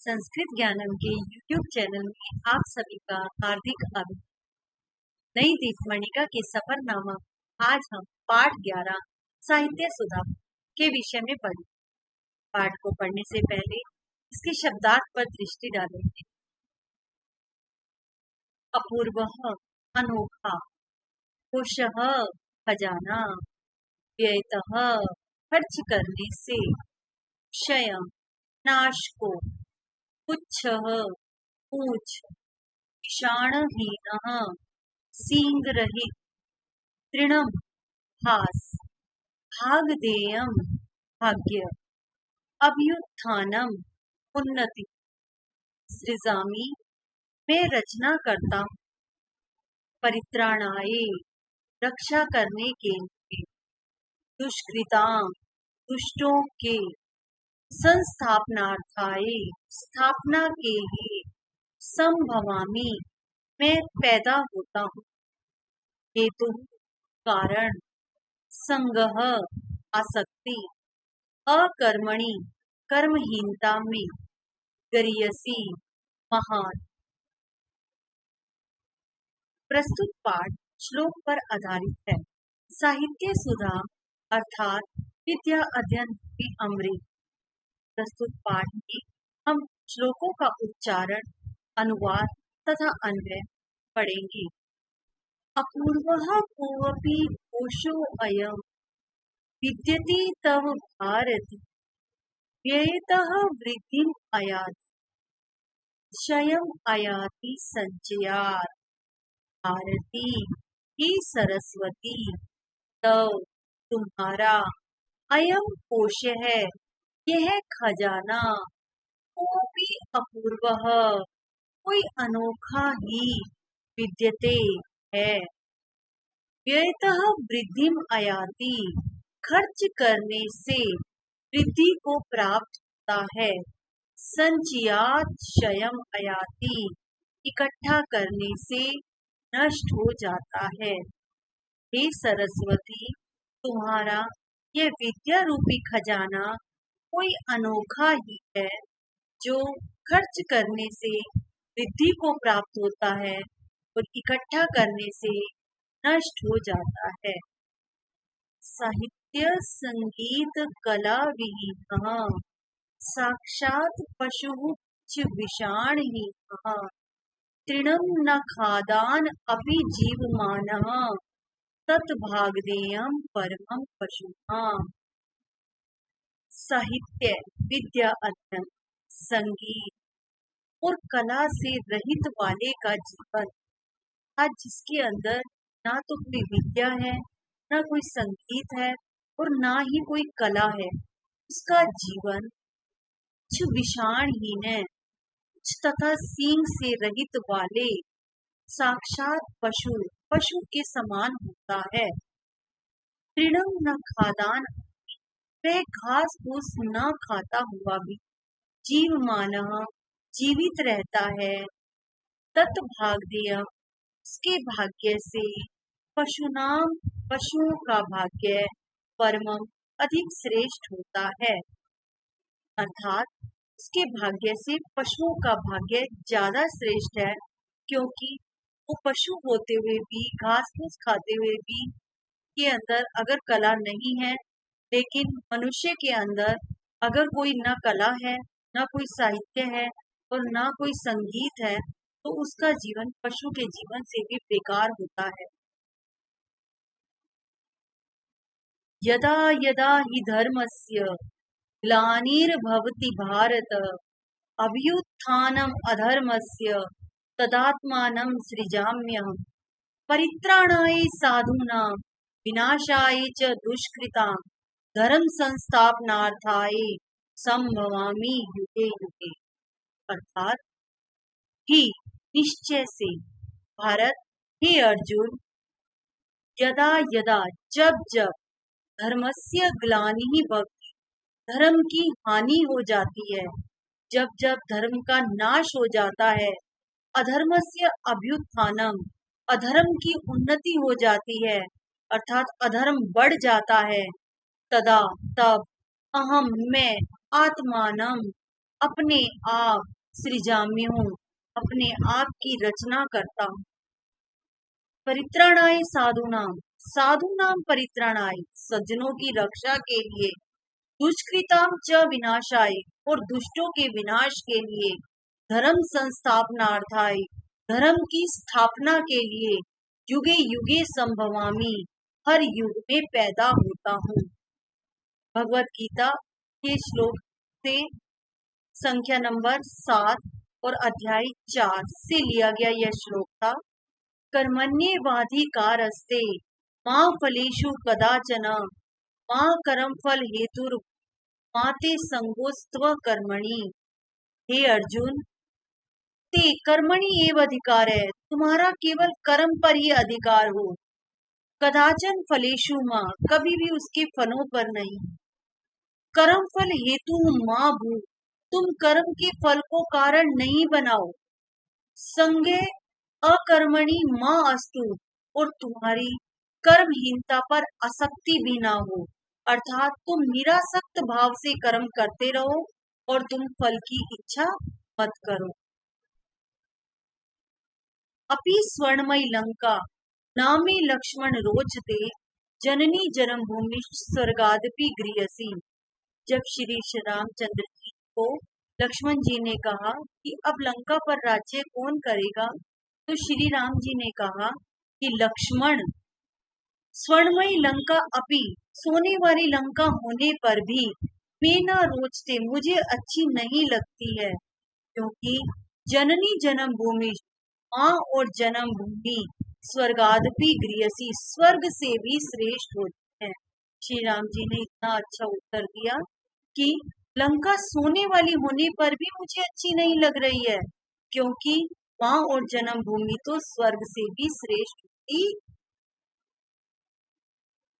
संस्कृत ज्ञानम के YouTube channel में आप सभी का हार्दिक अभिनंदन। नई दीपमणिका के सफर नामक आज हम पाठ 11 साहित्य सुधा के विषय में पढ़ें। पाठ को पढ़ने से पहले इसके शब्दार्थ पर दृष्टि डालेंगे। अपूर्वः अनोखा, खुशः खजाना, व्ययतः खर्च करने से, क्षयं नाश को, पुच्छः पूछ, विषाणहीनः सींग रहित, तृणम घास, भागधेयम भाग्य, अभ्युत्थानम उन्नति। सृजामि मैं रचना करता हूँ, परित्राणाय रक्षा करने के लिए, दुष्कृतां दुष्टों के, संस्थापनार्थाय स्थापना के लिए, संभवामि मैं पैदा होता हूँ, हेतु कारण, संगह आसक्ति, अकर्मणि कर्महीनता में, गरियसी महान। प्रस्तुत पाठ श्लोक पर आधारित है। साहित्य सुधा अर्थात विद्या अध्ययन की अमृत। प्रस्तुत पाठ में हम श्लोकों का उच्चारण, अनुवाद तथा अन्वय पढ़ेंगे। अपूर्वः कोऽपि कोशो अयम् विद्यते तव भारति, व्ययतः वृद्धिम् आयाति, क्षयम् आयाति संचयात्, भारती ही सरस्वती तव तुम्हारा अयम कोश है, यह खजाना, कोऽपि अपूर्वः कोई अनोखा ही, विद्यते है, व्ययतः वृद्धिम आयाति खर्च करने से वृद्धि को प्राप्त होता है, संचयात् क्षयम आयाति इकट्ठा करने से नष्ट हो जाता है। हे सरस्वती, तुम्हारा यह विद्या रूपी खजाना कोई अनोखा ही है, जो खर्च करने से वृद्धि को प्राप्त होता है और इकट्ठा करने से नष्ट हो जाता है। साहित्य संगीत कला विहीनः साक्षात् पशुः विषाणहीनः, तृणं न खादान अपि जीवमानः, तत्भागधेयं परमं पशूनाम्। साहित्य विद्या अध्ययन, संगीत और कला से रहित वाले का जीवन, आज जिसके अंदर ना तो कोई विद्या है, ना कोई संगीत है और ना ही कोई कला है, उसका जीवन कुछ विषाणहीन है, कुछ तथा सींग से रहित वाले साक्षात पशु के समान होता है। तृणम न खादान, वह घास फूस न खाता हुआ भी जीवमानः जीवित रहता है, तत् भागधेय उसके भाग्य से, पशुनाम पशुओं का भाग्य, परमम अधिक श्रेष्ठ होता है, अर्थात उसके भाग्य से पशुओं का भाग्य ज्यादा श्रेष्ठ है, क्योंकि वो पशु होते हुए भी, घास फूस खाते हुए भी के अंदर अगर कला नहीं है, लेकिन मनुष्य के अंदर अगर कोई न कला है, न कोई साहित्य है और न कोई संगीत है, तो उसका जीवन पशु के जीवन से भी बेकार होता है। यदा यदा हि धर्मस्य ग्लानिर्भवति भारत, अभ्युत्थानम् अधर्मस्य तदात्मानं सृजाम्यहम्, परित्राणाय साधूनां विनाशाय च दुष्कृतां, धर्म संस्थापनार्थाय संभवामि युगे युगे। अर्थात ही निश्चय से, भारत, हे अर्जुन, यदा यदा जब जब धर्मस्य ग्लानिः भवति, धर्म की हानि हो जाती है, जब जब धर्म का नाश हो जाता है, अधर्मस्य अभ्युत्थानम अधर्म की उन्नति हो जाती है, अर्थात अधर्म बढ़ जाता है, तदा तब, अहम मैं, आत्मानम अपने आप सृजाम्य हूँ, अपने आप की रचना करता हूँ। परित्राणाय साधूनाम, साधूनाम परित्राणाय, सज्जनों की रक्षा के लिए, दुष्कृताम च विनाशाय, और दुष्टों के विनाश के लिए, धर्म संस्थापनार्थाय, धर्म की स्थापना के लिए, युगे युगे संभवामि, हर युग में पैदा होता हूँ। भगवत गीता के श्लोक से संख्या नंबर 7 और अध्याय 4 से लिया गया यह श्लोक था। कर्मण्येवाधिकारस्ते मा फलेषु कदाचन मा कर्म फल हेतुर माते संगोस्त्व कर्मणि। हे अर्जुन, ते कर्मणि एव अधिकार है, तुम्हारा केवल कर्म पर ही अधिकार हो। कदाचन फलेषु मां, कभी भी उसके फलों पर नहीं। कर्म फल हेतु मां भू, तुम कर्म के फल को कारण नहीं बनाओ। संगे अकर्मणि मां अस्तु, और तुम्हारी कर्महीनता पर आसक्ति भी ना हो, अर्थात तुम निरासक्त भाव से कर्म करते रहो और तुम फल की इच्छा मत करो। अपि स्वर्णमयी लंका नामे लक्ष्मण रोचते, जननी जन्मभूमि स्वर्गादपि गृहसी। जब श्री रामचंद्र जी को लक्ष्मण जी ने कहा कि अब लंका पर राज्य कौन करेगा, तो श्री राम जी ने कहा कि लक्ष्मण, स्वर्णमयी लंका अपि, सोने वाली लंका होने पर भी, मैं ना रोचते, मुझे अच्छी नहीं लगती है, क्योंकि जननी जन्मभूमि, मां और जन्मभूमि, स्वर्गादपि गृहसी, स्वर्ग से भी श्रेष्ठ होती है। श्री राम जी ने इतना अच्छा उत्तर दिया कि लंका सोने वाली होने पर भी मुझे अच्छी नहीं लग रही है, क्योंकि मां और जन्मभूमि तो स्वर्ग से भी श्रेष्ठ होती